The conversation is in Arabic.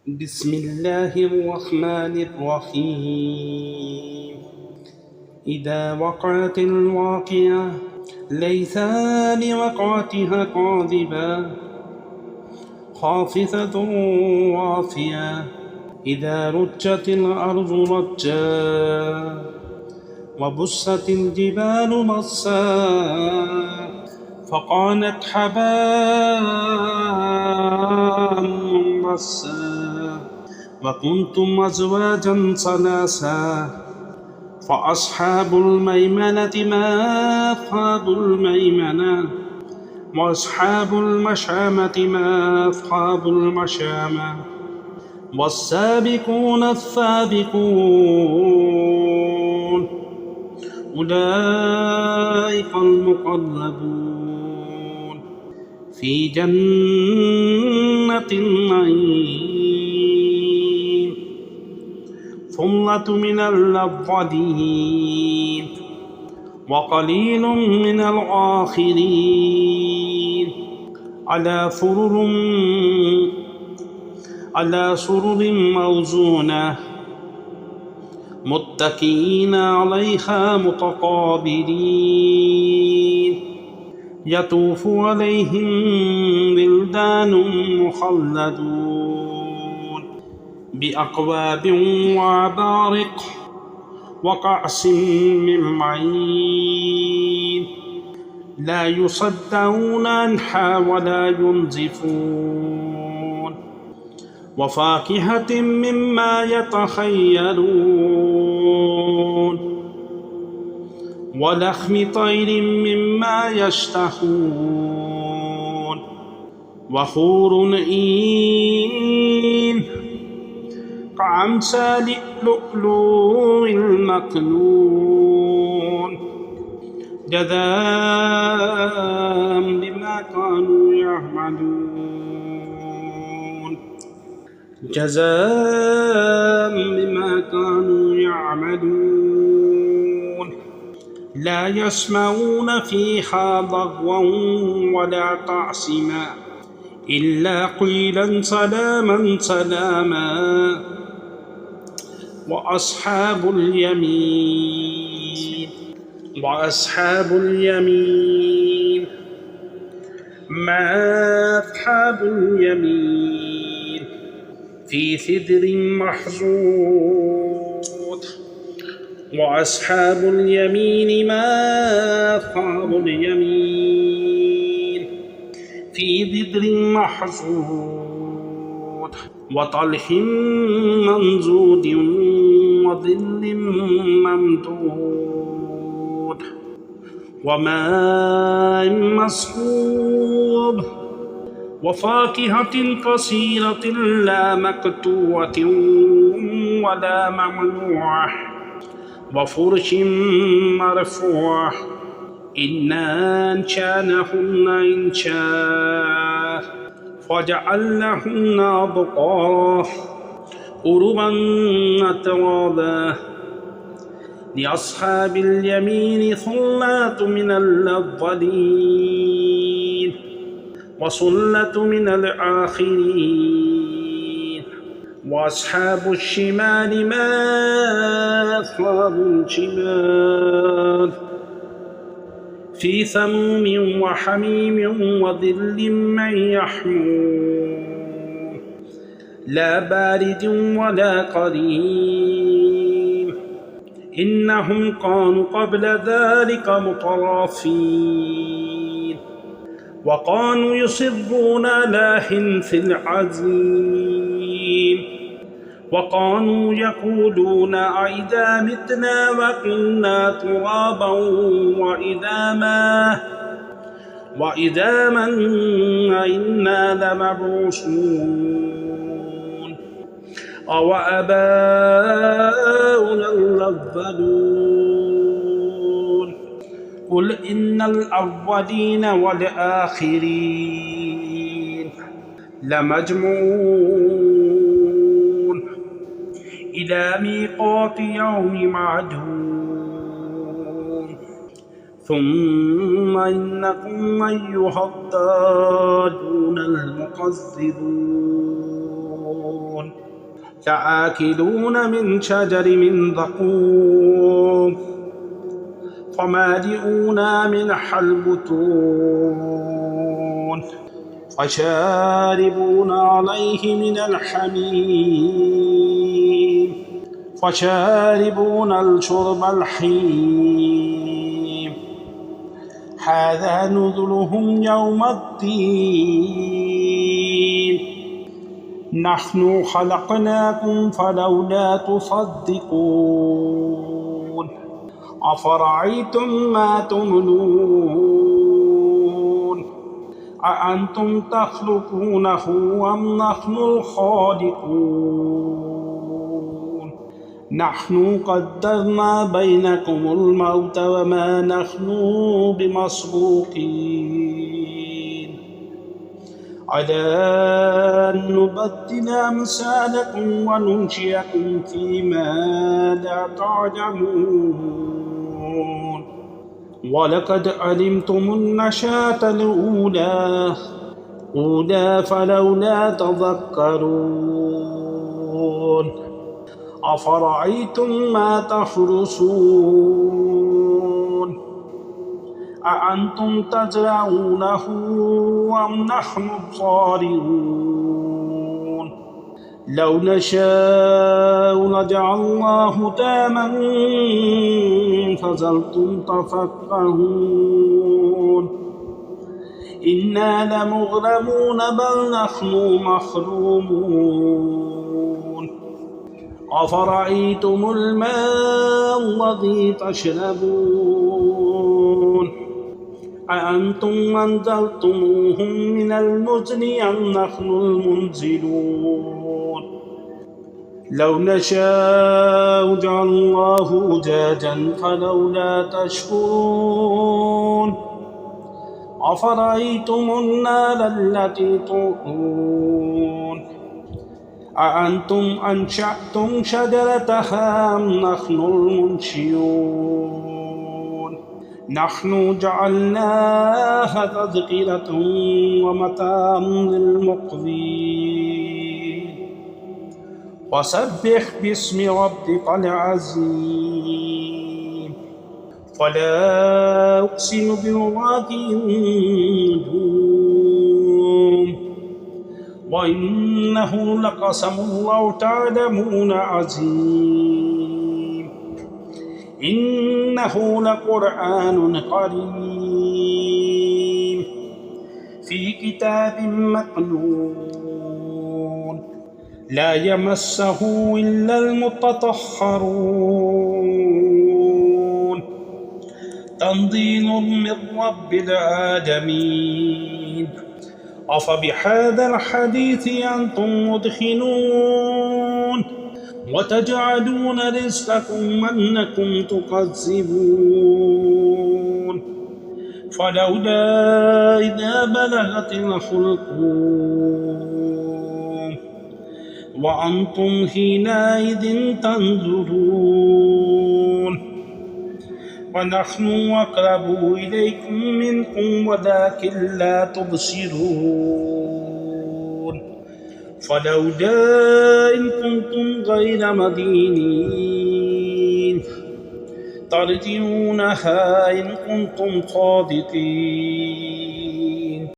بسم الله الرحمن الرحيم. إذا وقعت الواقعة ليس لوقعتها كاذبة خافضة رافعة. إذا رجت الأرض رجا وبست الجبال بصا فكانت هباء منبثا وكنتم أزواجا ثلاثا فأصحاب الميمنة ما أصحاب الميمنة وأصحاب المشأمة ما أصحاب المشأمة والسابقون السابقون أولئك المقربون في جنة النعيم. ثلة من الأولين وقليل من الآخرين على سرر موزونة متكئين عليها متقابلين يطوف عليهم ولدان مخلدون بأكواب وأبارق وكأس من معين لا يصدعون عنها ولا ينزفون وفاكهة مما يتخيرون ولحم طير مما يشتهون وحور عين كأمثال اللؤلؤ المكنون جزاء بما كانوا يعملون جزاء بما كانوا يعملون لا يسمعون فيها لغوا ولا تعصما إلا قيلا سلاما سلاما. وأصحاب اليمين ما أصحاب اليمين في سدر محضود. وأصحاب اليمين ما أصحاب اليمين في سدر محضود وطلح منضود وظل ممدود وماء مسكوب وفاكهة كثيرة لا مقطوعة ولا ممنوعة وفرش مرفوعة إنا أنشأناهن إنشاء فجعلناهن أبكارا عربا أترابا. لأصحاب اليمين ثلة من الأولين وثلة من الآخرين. وأصحاب الشمال ما أصحاب الشمال في سموم وحميم وظل من يحموم لا بارد ولا كريم إنهم كانوا قبل ذلك مترفين وكانوا يصرون على حنث العظيم وكانوا يقولون أئذا متنا وكنا ترابا وإذا ما إنا لمبعوثون أو آباؤنا الأولون. قل إن الأولين والآخرين لمجموعون إلى ميقات يوم معلوم. ثم إنكم أيها الضالون المكذبون لآكلون من شجر من زقوم فمالئون منها البطون فشاربون عليه من الحميم فشاربون الشرب الحميم هذا نزلهم يوم الدين نحن خلقناكم فلولا تصدقون أفرأيتم ما تمنون أأنتم تخلقونه أم نحن الخالقون نحن قدرنا بينكم الموت وما نحن بمسبوقين على أن نبدل أمثالكم وننشئكم فيما لا تعلمون ولقد علمتم النشأة الأولى فلولا تذكرون أفرأيتم ما تحرثون أأنتم تزرعونه أم نحن الزارعون لو نشاء لجعلناه تاما فظلتم تفكهون إنا لمغرمون بل نحن محرومون أفرأيتم الماء الذي تشربون أأنتم أنزلتموه من المزن أم نحن المنزلون لو نشاء جعلناه أجاجا فلولا تشكرون أفرأيتم النار التي تورون أأنتم أنشأتم شجرتها أم نحن المنشئون نحن جعلناها تذكرة ومتاعا للمقوين وسبح باسم ربك العظيم فلا أقسم بمواقع النجوم وإنه لقسم لو تعلمون عظيم إنه لقرآن كريم في كتاب مكنون لا يمسه إلا المتطهرون تنزيل من رب العالمين أفبهذا الحديث أنتم مدهنون وتجعلون رزقكم أنكم تكذبون فلولا إذا بلغت الحلقوم وأنتم حينئذ تنظرون ونحن أقرب إليكم منكم ولكن لا تبصرون فلولا إن كنتم غير مدينين ترجعونها إن كنتم صادقين